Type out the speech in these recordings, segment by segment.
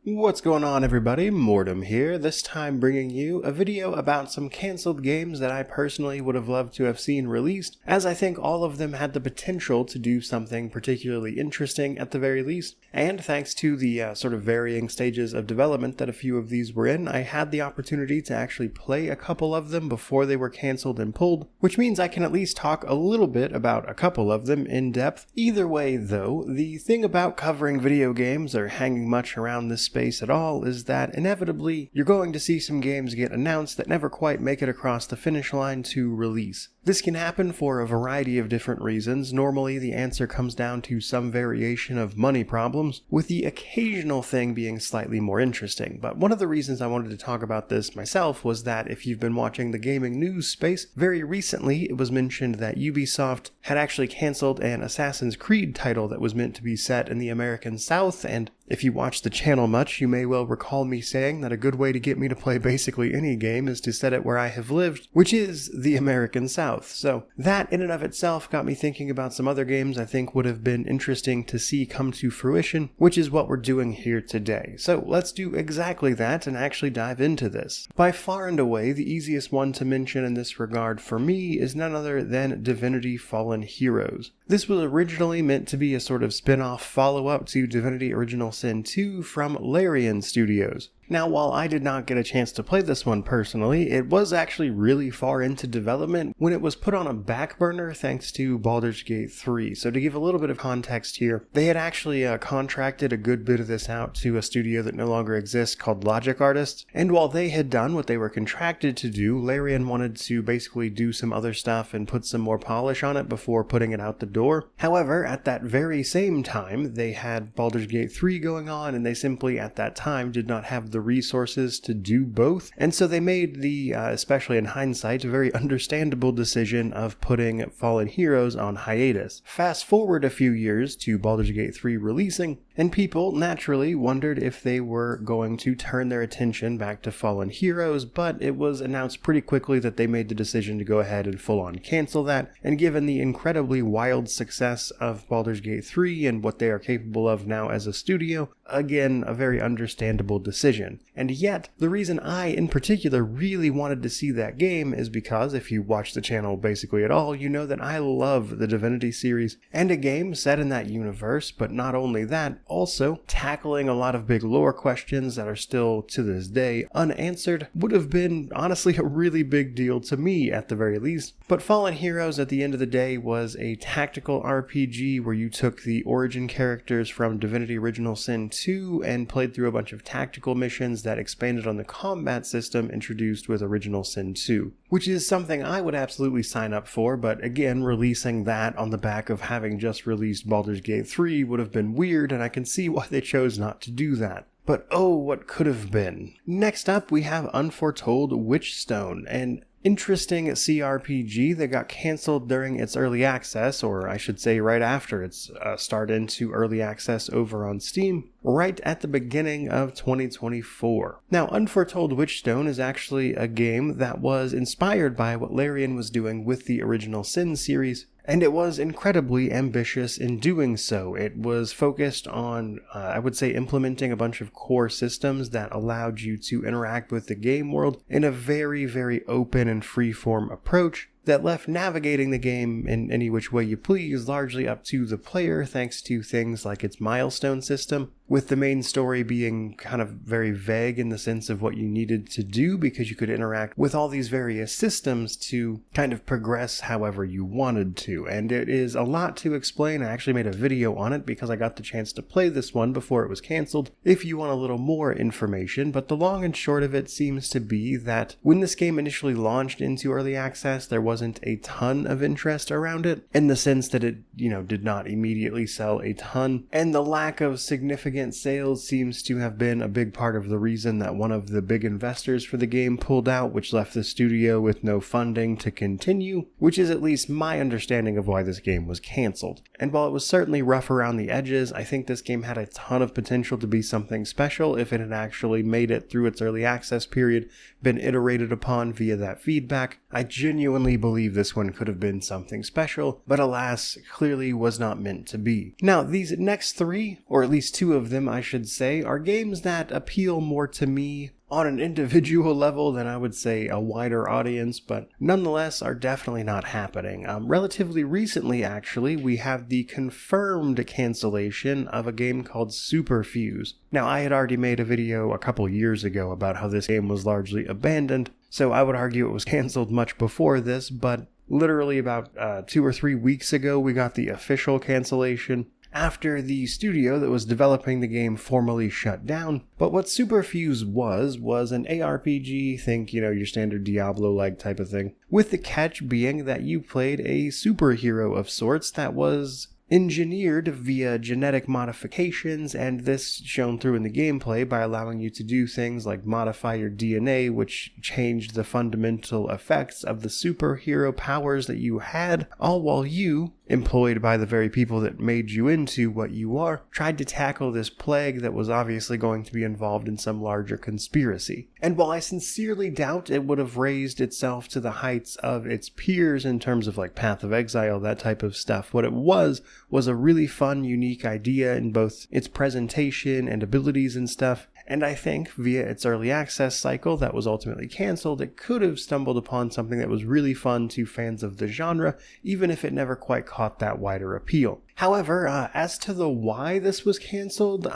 What's going on, everybody? Mortem here, this time bringing you a video about some cancelled games that I personally would have loved to have seen released, as I think all of them had the potential to do something particularly interesting at the very least. And thanks to the sort of varying stages of development that a few of these were in, I had the opportunity to actually play a couple of them before they were cancelled and pulled, which means I can at least talk a little bit about a couple of them in depth. Either way though, the thing about covering video games or hanging much around this space at all is that inevitably you're going to see some games get announced that never quite make it across the finish line to release. This can happen for a variety of different reasons. Normally the answer comes down to some variation of money problems, with the occasional thing being slightly more interesting. But one of the reasons I wanted to talk about this myself was that if you've been watching the gaming news space, very recently it was mentioned that Ubisoft had actually cancelled an Assassin's Creed title that was meant to be set in the American South, and if you watch the channel much, you may well recall me saying that a good way to get me to play basically any game is to set it where I have lived, which is the American South. So that in and of itself got me thinking about some other games I think would have been interesting to see come to fruition, which is what we're doing here today. So let's do exactly that and actually dive into this. By far and away, the easiest one to mention in this regard for me is none other than Divinity Fallen Heroes. This was originally meant to be a sort of spin-off follow-up to Divinity Original Sin 2 from Larian Studios. Now, while I did not get a chance to play this one personally, it was actually really far into development when it was put on a back burner thanks to Baldur's Gate 3. So to give a little bit of context here, they had actually contracted a good bit of this out to a studio that no longer exists called Logic Artists, and while they had done what they were contracted to do, Larian wanted to basically do some other stuff and put some more polish on it before putting it out the door. However, at that very same time, they had Baldur's Gate 3 going on, and they simply at that time did not have the resources to do both, and so they made the, especially in hindsight, a very understandable decision of putting Fallen Heroes on hiatus. Fast forward a few years to Baldur's Gate 3 releasing, and people naturally wondered if they were going to turn their attention back to Fallen Heroes, but it was announced pretty quickly that they made the decision to go ahead and full-on cancel that, and given the incredibly wild success of Baldur's Gate 3 and what they are capable of now as a studio, again, a very understandable decision. And yet, the reason I, in particular, really wanted to see that game is because, if you watch the channel basically at all, you know that I love the Divinity series, and a game set in that universe, but not only that, also tackling a lot of big lore questions that are still, to this day, unanswered, would have been, honestly, a really big deal to me, at the very least. But Fallen Heroes, at the end of the day, was a tactical RPG where you took the origin characters from Divinity Original Sin 2 and played through a bunch of tactical missions that expanded on the combat system introduced with Original Sin 2, which is something I would absolutely sign up for, but again, releasing that on the back of having just released Baldur's Gate 3 would have been weird, and I can see why they chose not to do that. But oh, what could have been. Next up, we have Unforetold Witchstone, an interesting CRPG that got cancelled during its early access, or I should say right after its start into early access over on Steam, right at the beginning of 2024. Now, Unforetold Witchstone is actually a game that was inspired by what Larian was doing with the Original Sin series, and it was incredibly ambitious in doing so. It was focused on, I would say, implementing a bunch of core systems that allowed you to interact with the game world in a very, very open and free-form approach that left navigating the game in any which way you please largely up to the player, thanks to things like its milestone system, with the main story being kind of very vague in the sense of what you needed to do, because you could interact with all these various systems to kind of progress however you wanted to. And it is a lot to explain. I actually made a video on it because I got the chance to play this one before it was canceled, if you want a little more information. But the long and short of it seems to be that when this game initially launched into early access, there wasn't a ton of interest around it, in the sense that it, did not immediately sell a ton, and the lack of significant sales seems to have been a big part of the reason that one of the big investors for the game pulled out, which left the studio with no funding to continue, which is at least my understanding of why this game was cancelled. And while it was certainly rough around the edges, I think this game had a ton of potential to be something special if it had actually made it through its early access period, been iterated upon via that feedback. I genuinely believe this one could have been something special, but alas, clearly was not meant to be. Now, these next three, or at least two of of them, I should say, are games that appeal more to me on an individual level than I would say a wider audience, but nonetheless are definitely not happening. Relatively recently, actually, we have the confirmed cancellation of a game called Superfuse. Now, I had already made a video a couple years ago about how this game was largely abandoned, so I would argue it was canceled much before this, but literally about 2 or 3 weeks ago, we got the official cancellation after the studio that was developing the game formally shut down. But what Superfuse was an ARPG, think, your standard Diablo-like type of thing, with the catch being that you played a superhero of sorts that was engineered via genetic modifications, and this shown through in the gameplay by allowing you to do things like modify your DNA, which changed the fundamental effects of the superhero powers that you had, all while you, employed by the very people that made you into what you are, tried to tackle this plague that was obviously going to be involved in some larger conspiracy. And while I sincerely doubt it would have raised itself to the heights of its peers in terms of like Path of Exile, that type of stuff, what it was a really fun, unique idea in both its presentation and abilities and stuff. And I think via its early access cycle that was ultimately canceled, it could have stumbled upon something that was really fun to fans of the genre, even if it never quite caught that wider appeal. However, as to the why this was canceled,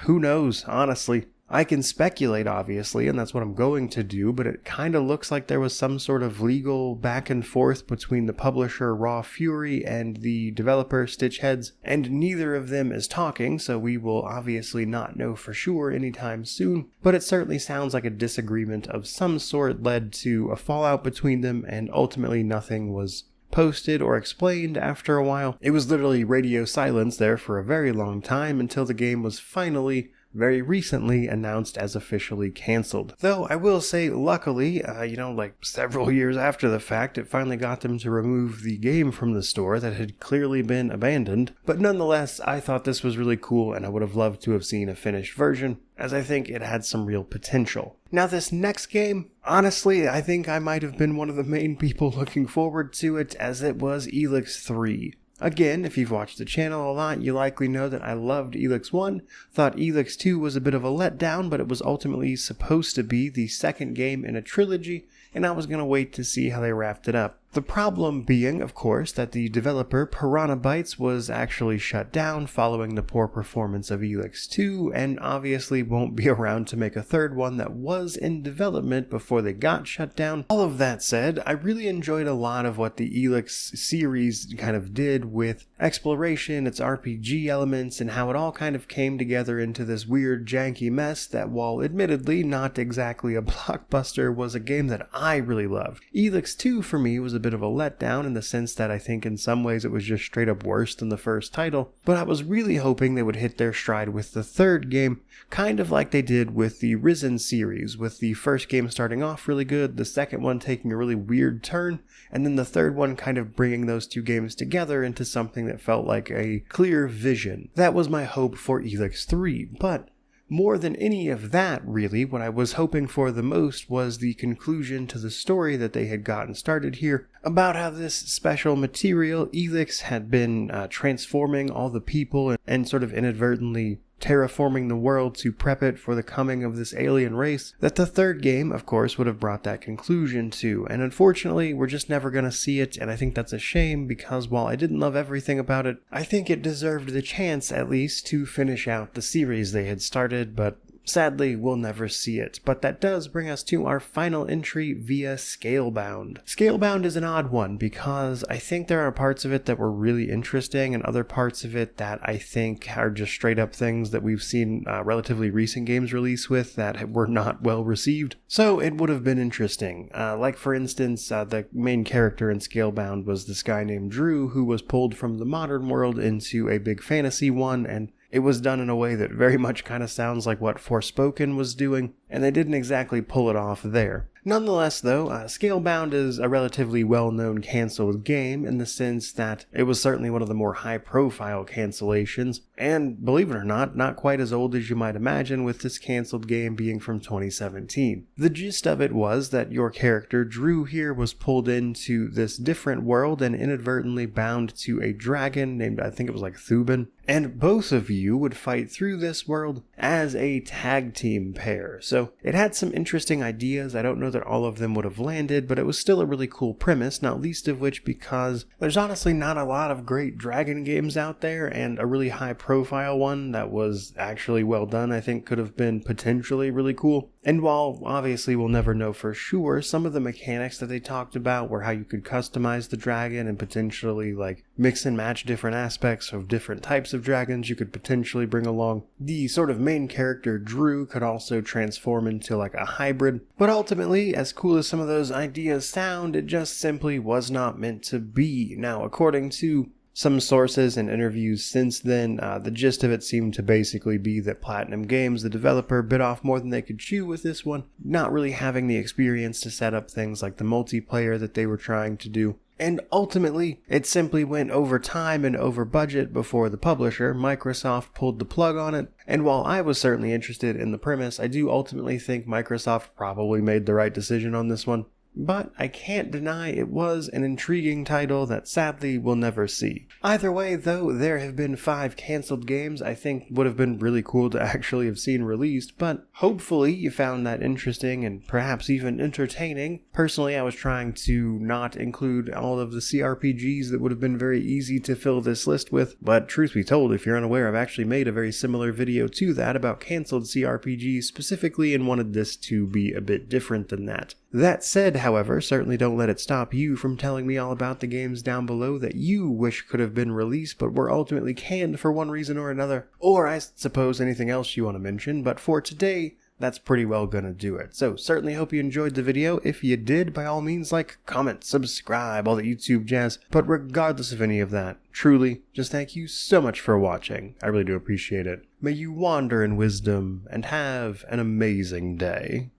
who knows, honestly. I can speculate, obviously, and that's what I'm going to do, but it kind of looks like there was some sort of legal back and forth between the publisher Raw Fury and the developer Stitchheads, and neither of them is talking, so we will obviously not know for sure anytime soon, but it certainly sounds like a disagreement of some sort led to a fallout between them, and ultimately nothing was posted or explained after a while. It was literally radio silence there for a very long time until the game was finally very recently announced as officially canceled. Though I will say, luckily, like several years after the fact, it finally got them to remove the game from the store that had clearly been abandoned. But nonetheless, I thought this was really cool and I would have loved to have seen a finished version, as I think it had some real potential. Now this next game, honestly, I think I might have been one of the main people looking forward to it, as it was Elex 3. Again, if you've watched the channel a lot, you likely know that I loved Elex 1, thought Elex 2 was a bit of a letdown, but it was ultimately supposed to be the second game in a trilogy, and I was going to wait to see how they wrapped it up. The problem being, of course, that the developer Piranha Bytes was actually shut down following the poor performance of Elex 2, and obviously won't be around to make a third one that was in development before they got shut down. All of that said, I really enjoyed a lot of what the Elex series kind of did with exploration, its RPG elements, and how it all kind of came together into this weird janky mess that, while admittedly not exactly a blockbuster, was a game that I really loved. Elex 2 for me was a bit of a letdown in the sense that I think in some ways it was just straight up worse than the first title, but I was really hoping they would hit their stride with the third game, kind of like they did with the Risen series, with the first game starting off really good, the second one taking a really weird turn, and then the third one kind of bringing those two games together into something that felt like a clear vision. That was my hope for Elex 3, but more than any of that, really, what I was hoping for the most was the conclusion to the story that they had gotten started here, about how this special material, Elex, had been transforming all the people and sort of inadvertently terraforming the world to prep it for the coming of this alien race, that the third game, of course, would have brought that conclusion to. And unfortunately, we're just never going to see it, and I think that's a shame, because while I didn't love everything about it, I think it deserved the chance, at least, to finish out the series they had started, but sadly, we'll never see it. But that does bring us to our final entry via Scalebound. Scalebound is an odd one because I think there are parts of it that were really interesting and other parts of it that I think are just straight up things that we've seen relatively recent games release with that were not well received. So it would have been interesting. Like for instance, the main character in Scalebound was this guy named Drew who was pulled from the modern world into a big fantasy one, and it was done in a way that very much kind of sounds like what Forspoken was doing, and they didn't exactly pull it off there. Nonetheless, though, Scalebound is a relatively well-known canceled game in the sense that it was certainly one of the more high-profile cancellations, and believe it or not quite as old as you might imagine, with this canceled game being from 2017. The gist of it was that your character, Drew here, was pulled into this different world and inadvertently bound to a dragon named, I think it was like Thuban, and both of you would fight through this world as a tag team pair. So it had some interesting ideas. I don't know that all of them would have landed, but it was still a really cool premise, not least of which because there's honestly not a lot of great dragon games out there, and a really high profile one that was actually well done I think could have been potentially really cool. And while obviously we'll never know for sure, some of the mechanics that they talked about were how you could customize the dragon and potentially like mix and match different aspects of different types of dragons you could potentially bring along. The sort of main character Drew could also transform into like a hybrid, but ultimately, as cool as some of those ideas sound, it just simply was not meant to be. Now, according to some sources and interviews since then, the gist of it seemed to basically be that Platinum Games, the developer, bit off more than they could chew with this one, not really having the experience to set up things like the multiplayer that they were trying to do. And ultimately, it simply went over time and over budget before the publisher, Microsoft, pulled the plug on it. And while I was certainly interested in the premise, I do ultimately think Microsoft probably made the right decision on this one. But I can't deny it was an intriguing title that sadly we'll never see. Either way, though, there have been 5 cancelled games I think would have been really cool to actually have seen released, but hopefully you found that interesting and perhaps even entertaining. Personally, I was trying to not include all of the CRPGs that would have been very easy to fill this list with, but truth be told, if you're unaware, I've actually made a very similar video to that about cancelled CRPGs specifically and wanted this to be a bit different than that. That said, however, certainly don't let it stop you from telling me all about the games down below that you wish could have been released but were ultimately canned for one reason or another. Or I suppose anything else you want to mention, but for today, that's pretty well gonna do it. So certainly hope you enjoyed the video. If you did, by all means, like, comment, subscribe, all the YouTube jazz. But regardless of any of that, truly, just thank you so much for watching. I really do appreciate it. May you wander in wisdom and have an amazing day.